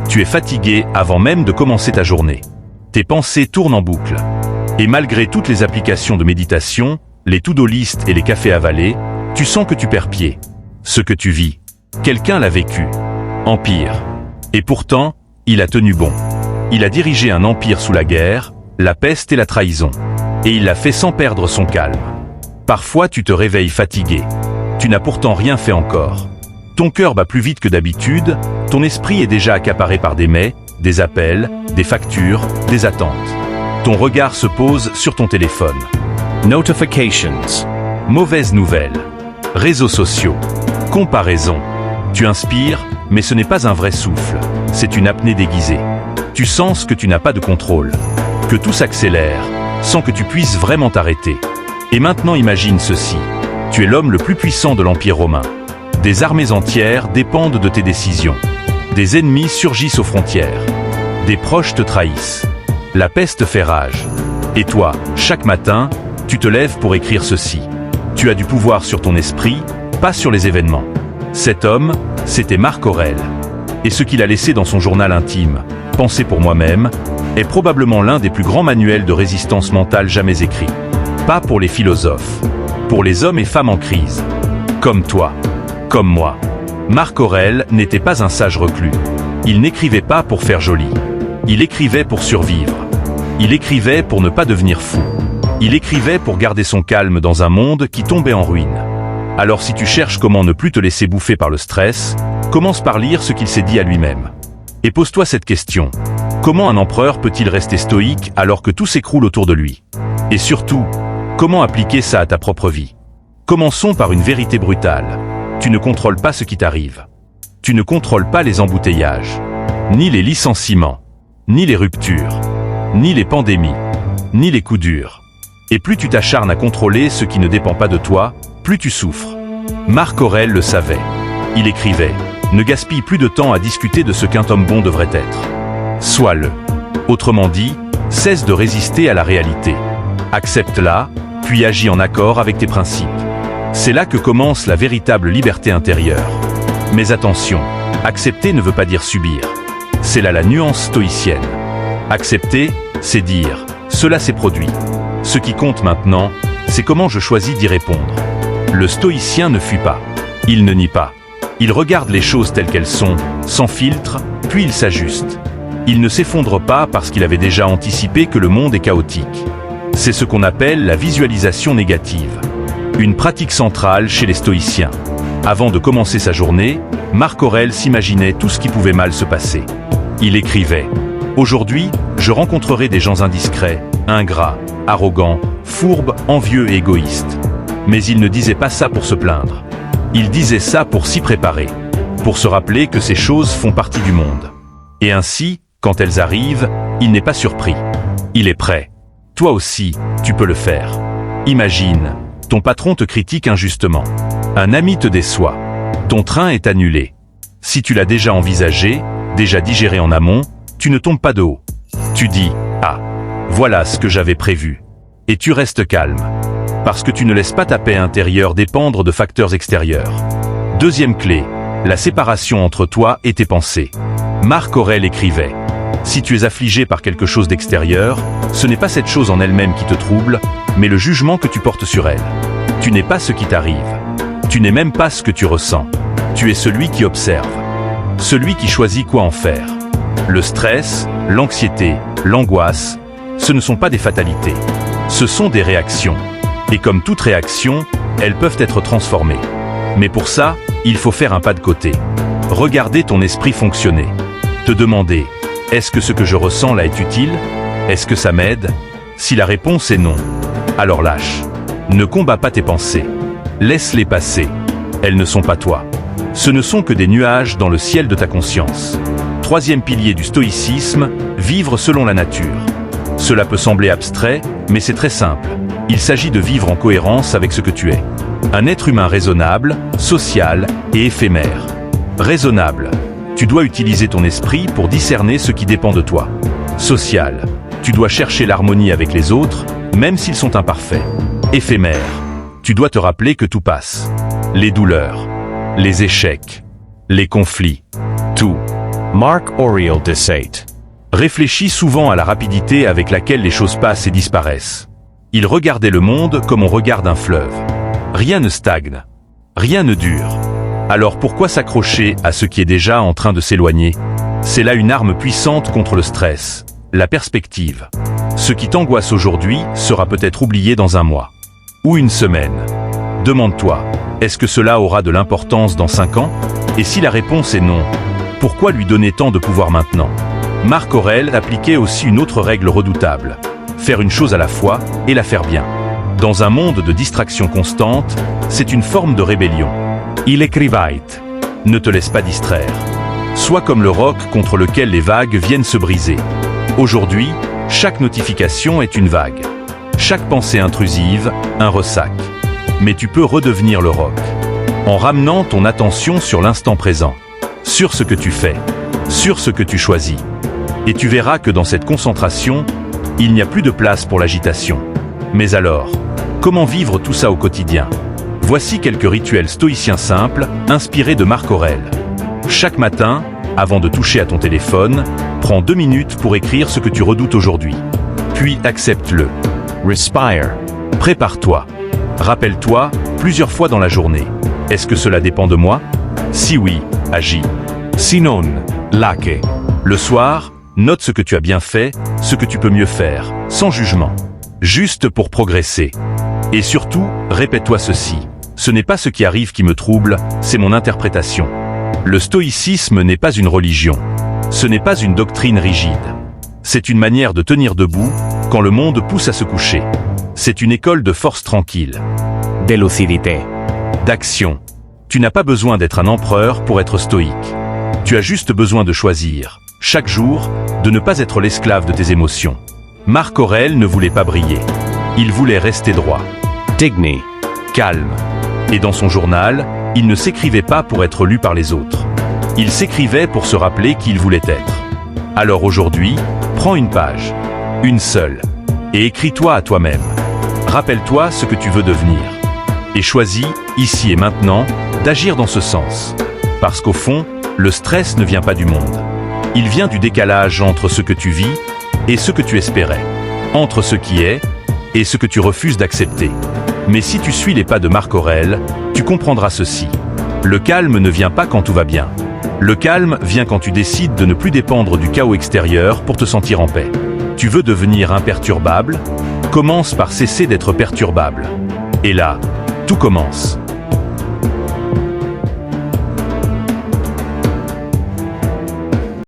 Tu es fatigué avant même de commencer ta journée. Tes pensées tournent en boucle. Et malgré toutes les applications de méditation, les to-do list et les cafés avalés, tu sens que tu perds pied. Ce que tu vis, quelqu'un l'a vécu. Empire. Et pourtant, il a tenu bon. Il a dirigé un empire sous la guerre, la peste et la trahison. Et il l'a fait sans perdre son calme. Parfois tu te réveilles fatigué. Tu n'as pourtant rien fait encore. Ton cœur bat plus vite que d'habitude, ton esprit est déjà accaparé par des mails, des appels, des factures, des attentes. Ton regard se pose sur ton téléphone. Notifications. Mauvaises nouvelles. Réseaux sociaux. Comparaison. Tu inspires, mais ce n'est pas un vrai souffle. C'est une apnée déguisée. Tu sens que tu n'as pas de contrôle. Que tout s'accélère, sans que tu puisses vraiment t'arrêter. Et maintenant imagine ceci. Tu es l'homme le plus puissant de l'Empire romain. Des armées entières dépendent de tes décisions. Des ennemis surgissent aux frontières. Des proches te trahissent. La peste fait rage. Et toi, chaque matin, tu te lèves pour écrire ceci. Tu as du pouvoir sur ton esprit, pas sur les événements. Cet homme, c'était Marc Aurèle. Et ce qu'il a laissé dans son journal intime, Pensez pour moi-même, est probablement l'un des plus grands manuels de résistance mentale jamais écrits. Pas pour les philosophes, pour les hommes et femmes en crise. Comme toi, comme moi. Marc Aurèle n'était pas un sage reclus. Il n'écrivait pas pour faire joli. Il écrivait pour survivre. Il écrivait pour ne pas devenir fou. Il écrivait pour garder son calme dans un monde qui tombait en ruine. Alors si tu cherches comment ne plus te laisser bouffer par le stress, commence par lire ce qu'il s'est dit à lui-même. Et pose-toi cette question. Comment un empereur peut-il rester stoïque alors que tout s'écroule autour de lui? Et surtout, comment appliquer ça à ta propre vie? Commençons par une vérité brutale. Tu ne contrôles pas ce qui t'arrive. Tu ne contrôles pas les embouteillages, ni les licenciements, ni les ruptures, ni les pandémies, ni les coups durs. Et plus tu t'acharnes à contrôler ce qui ne dépend pas de toi, plus tu souffres. Marc Aurèle le savait. Il écrivait « Ne gaspille plus de temps à discuter de ce qu'un homme bon devrait être. Sois-le. » Autrement dit, cesse de résister à la réalité. Accepte-la, puis agis en accord avec tes principes. C'est là que commence la véritable liberté intérieure. Mais attention, accepter ne veut pas dire subir. C'est là la nuance stoïcienne. Accepter, c'est dire « cela s'est produit ». Ce qui compte maintenant, c'est comment je choisis d'y répondre. Le stoïcien ne fuit pas. Il ne nie pas. Il regarde les choses telles qu'elles sont, sans filtre, puis il s'ajuste. Il ne s'effondre pas parce qu'il avait déjà anticipé que le monde est chaotique. C'est ce qu'on appelle la visualisation négative. Une pratique centrale chez les stoïciens. Avant de commencer sa journée, Marc Aurèle s'imaginait tout ce qui pouvait mal se passer. Il écrivait « Aujourd'hui, je rencontrerai des gens indiscrets, ingrats, arrogants, fourbes, envieux et égoïstes. » Mais il ne disait pas ça pour se plaindre. Il disait ça pour s'y préparer, pour se rappeler que ces choses font partie du monde. Et ainsi, quand elles arrivent, il n'est pas surpris. Il est prêt. Toi aussi, tu peux le faire. Imagine, ton patron te critique injustement. Un ami te déçoit. Ton train est annulé. Si tu l'as déjà envisagé, déjà digéré en amont, tu ne tombes pas de haut. Tu dis « Ah, voilà ce que j'avais prévu ». Et tu restes calme. Parce que tu ne laisses pas ta paix intérieure dépendre de facteurs extérieurs. Deuxième clé, la séparation entre toi et tes pensées. Marc Aurèle écrivait « Si tu es affligé par quelque chose d'extérieur, ce n'est pas cette chose en elle-même qui te trouble, mais le jugement que tu portes sur elle. Tu n'es pas ce qui t'arrive. Tu n'es même pas ce que tu ressens. Tu es celui qui observe. Celui qui choisit quoi en faire. Le stress, l'anxiété, l'angoisse, ce ne sont pas des fatalités. Ce sont des réactions. Et comme toute réaction, elles peuvent être transformées. Mais pour ça, il faut faire un pas de côté. Regarder ton esprit fonctionner. Te demander, est-ce que ce que je ressens là est utile? Est-ce que ça m'aide? Si la réponse est non, alors lâche. Ne combats pas tes pensées. Laisse-les passer. Elles ne sont pas toi. Ce ne sont que des nuages dans le ciel de ta conscience. Troisième pilier du stoïcisme, vivre selon la nature. Cela peut sembler abstrait, mais c'est très simple. Il s'agit de vivre en cohérence avec ce que tu es. Un être humain raisonnable, social et éphémère. Raisonnable. Tu dois utiliser ton esprit pour discerner ce qui dépend de toi. Social. Tu dois chercher l'harmonie avec les autres, même s'ils sont imparfaits. Éphémère. Tu dois te rappeler que tout passe. Les douleurs, les échecs, les conflits, tout. Marc Aurèle de Sade. Réfléchit souvent à la rapidité avec laquelle les choses passent et disparaissent. Il regardait le monde comme on regarde un fleuve. Rien ne stagne. Rien ne dure. Alors pourquoi s'accrocher à ce qui est déjà en train de s'éloigner? C'est là une arme puissante contre le stress, la perspective. Ce qui t'angoisse aujourd'hui sera peut-être oublié dans un mois. Ou une semaine. Demande-toi, est-ce que cela aura de l'importance dans 5 ans? Et si la réponse est non, pourquoi lui donner tant de pouvoir maintenant? Marc Aurèle appliquait aussi une autre règle redoutable. Faire une chose à la fois et la faire bien. Dans un monde de distraction constante, c'est une forme de rébellion. Il écrivait « Ne te laisse pas distraire. Sois comme le roc contre lequel les vagues viennent se briser. Aujourd'hui, chaque notification est une vague. Chaque pensée intrusive, un ressac. Mais tu peux redevenir le roc. En ramenant ton attention sur l'instant présent. Sur ce que tu fais. Sur ce que tu choisis. Et tu verras que dans cette concentration, il n'y a plus de place pour l'agitation. Mais alors, comment vivre tout ça au quotidien? Voici quelques rituels stoïciens simples, inspirés de Marc Aurèle. Chaque matin, avant de toucher à ton téléphone, prends 2 minutes pour écrire ce que tu redoutes aujourd'hui. Puis accepte-le. Respire. Prépare-toi. Rappelle-toi, plusieurs fois dans la journée. Est-ce que cela dépend de moi? Si oui, agis. Sinon, lâche. Le soir, note ce que tu as bien fait, ce que tu peux mieux faire, sans jugement. Juste pour progresser. Et surtout, répète-toi ceci. Ce n'est pas ce qui arrive qui me trouble, c'est mon interprétation. Le stoïcisme n'est pas une religion. Ce n'est pas une doctrine rigide. C'est une manière de tenir debout quand le monde pousse à se coucher. C'est une école de force tranquille. De lucidité. D'action. Tu n'as pas besoin d'être un empereur pour être stoïque. Tu as juste besoin de choisir, chaque jour, de ne pas être l'esclave de tes émotions. Marc Aurèle ne voulait pas briller. Il voulait rester droit. Digné. Calme. Et dans son journal, il ne s'écrivait pas pour être lu par les autres. Il s'écrivait pour se rappeler qui il voulait être. Alors aujourd'hui, prends une page, une seule, et écris-toi à toi-même. Rappelle-toi ce que tu veux devenir. Et choisis, ici et maintenant, d'agir dans ce sens. Parce qu'au fond, le stress ne vient pas du monde. Il vient du décalage entre ce que tu vis et ce que tu espérais. Entre ce qui est et ce que tu refuses d'accepter. Mais si tu suis les pas de Marc Aurèle, tu comprendras ceci. Le calme ne vient pas quand tout va bien. Le calme vient quand tu décides de ne plus dépendre du chaos extérieur pour te sentir en paix. Tu veux devenir imperturbable? Commence par cesser d'être perturbable. Et là, tout commence.